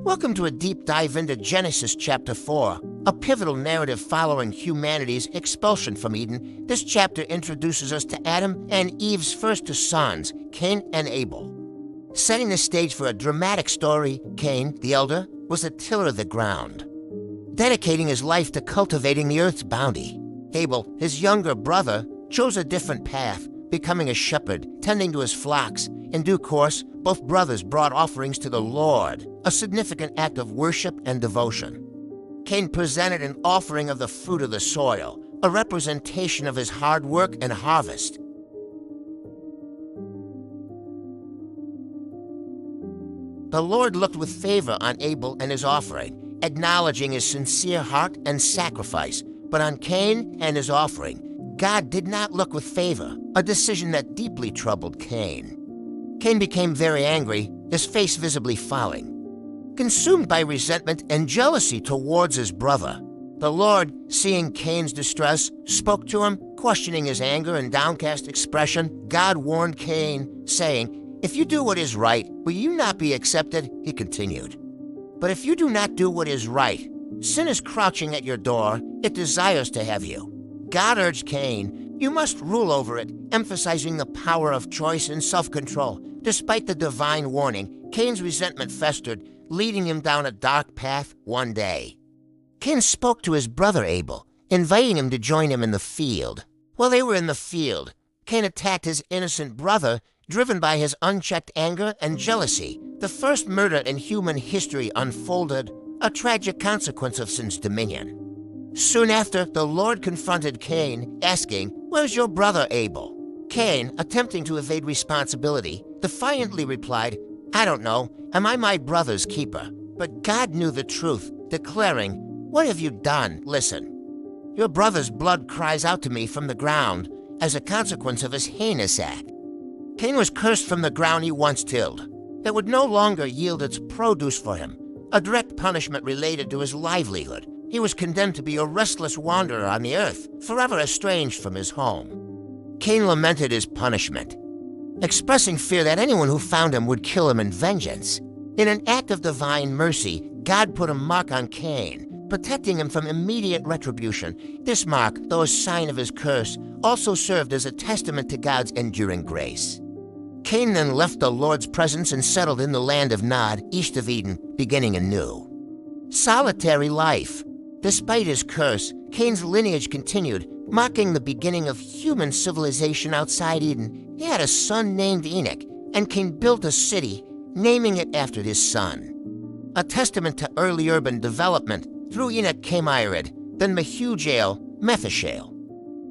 Welcome to a deep dive into Genesis chapter 4, a pivotal narrative following humanity's expulsion from Eden. This chapter introduces us to Adam and Eve's first two sons, Cain and Abel. Setting the stage for a dramatic story, Cain, the elder, was a tiller of the ground, dedicating his life to cultivating the earth's bounty. Abel, his younger brother, chose a different path, becoming a shepherd, tending to his flocks. In due course, both brothers brought offerings to the Lord, a significant act of worship and devotion. Cain presented an offering of the fruit of the soil, a representation of his hard work and harvest. The Lord looked with favor on Abel and his offering, acknowledging his sincere heart and sacrifice. But on Cain and his offering, God did not look with favor, a decision that deeply troubled Cain. Cain became very angry, his face visibly falling. Consumed by resentment and jealousy towards his brother, the Lord, seeing Cain's distress, spoke to him, questioning his anger and downcast expression. God warned Cain, saying, "If you do what is right, will you not be accepted?" He continued. "But if you do not do what is right, sin is crouching at your door. It desires to have you." God urged Cain, "You must rule over it," emphasizing the power of choice and self-control. Despite the divine warning, Cain's resentment festered, leading him down a dark path one day. Cain spoke to his brother Abel, inviting him to join him in the field. While they were in the field, Cain attacked his innocent brother, driven by his unchecked anger and jealousy. The first murder in human history unfolded, a tragic consequence of sin's dominion. Soon after, the Lord confronted Cain, asking, "Where's your brother Abel?" Cain, attempting to evade responsibility, defiantly replied, "I don't know. Am I my brother's keeper?" But God knew the truth, declaring, "What have you done? Listen. Your brother's blood cries out to me from the ground as a consequence of his heinous act." Cain was cursed from the ground he once tilled. It would no longer yield its produce for him, a direct punishment related to his livelihood. He was condemned to be a restless wanderer on the earth, forever estranged from his home. Cain lamented his punishment, expressing fear that anyone who found him would kill him in vengeance. In an act of divine mercy, God put a mark on Cain, protecting him from immediate retribution. This mark, though a sign of his curse, also served as a testament to God's enduring grace. Cain then left the Lord's presence and settled in the land of Nod, east of Eden, beginning anew. Solitary life. Despite his curse, Cain's lineage continued, marking the beginning of human civilization outside Eden. He had a son named Enoch, and Cain built a city, naming it after his son. A testament to early urban development. Through Enoch came Irad, then Mehujael, Mephishael,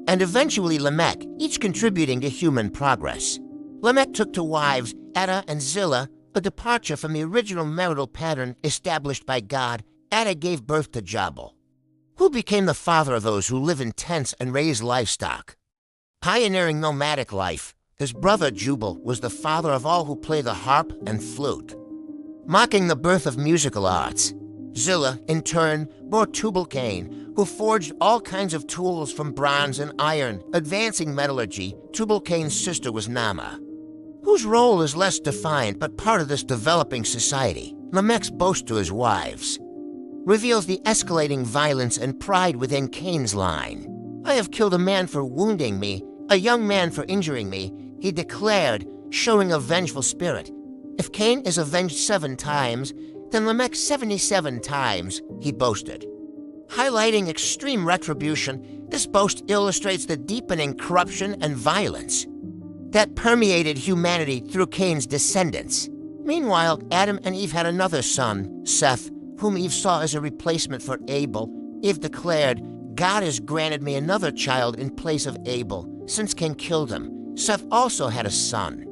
and eventually Lamech, each contributing to human progress. Lamech took to wives Adah and Zillah, a departure from the original marital pattern established by God. Adah gave birth to Jabal, who became the father of those who live in tents and raise livestock. Pioneering nomadic life, his brother Jubal was the father of all who play the harp and flute, marking the birth of musical arts. Zillah, in turn, bore Tubal-Cain, who forged all kinds of tools from bronze and iron, advancing metallurgy. Tubal-Cain's sister was Naamah, whose role is less defined but part of this developing society. Lamech's boast to his wives reveals the escalating violence and pride within Cain's line. "I have killed a man for wounding me, a young man for injuring me," he declared, showing a vengeful spirit. If Cain is avenged 7 times, then Lamech 77 times, he boasted. Highlighting extreme retribution, this boast illustrates the deepening corruption and violence that permeated humanity through Cain's descendants. Meanwhile, Adam and Eve had another son, Seth, whom Eve saw as a replacement for Abel. Eve declared, "God has granted me another child in place of Abel, since Cain killed him." Seth also had a son,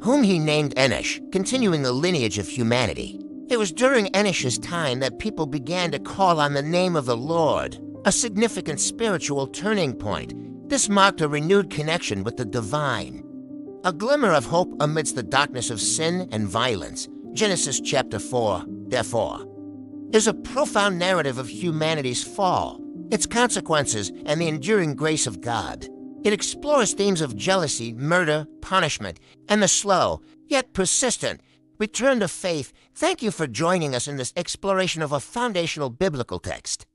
whom he named Enosh, continuing the lineage of humanity. It was during Enosh's time that people began to call on the name of the Lord, a significant spiritual turning point. This marked a renewed connection with the divine, a glimmer of hope amidst the darkness of sin and violence. Genesis chapter 4, therefore, is a profound narrative of humanity's fall, its consequences, and the enduring grace of God. It explores themes of jealousy, murder, punishment, and the slow, yet persistent, Return to Faith, thank you for joining us in this exploration of a foundational biblical text.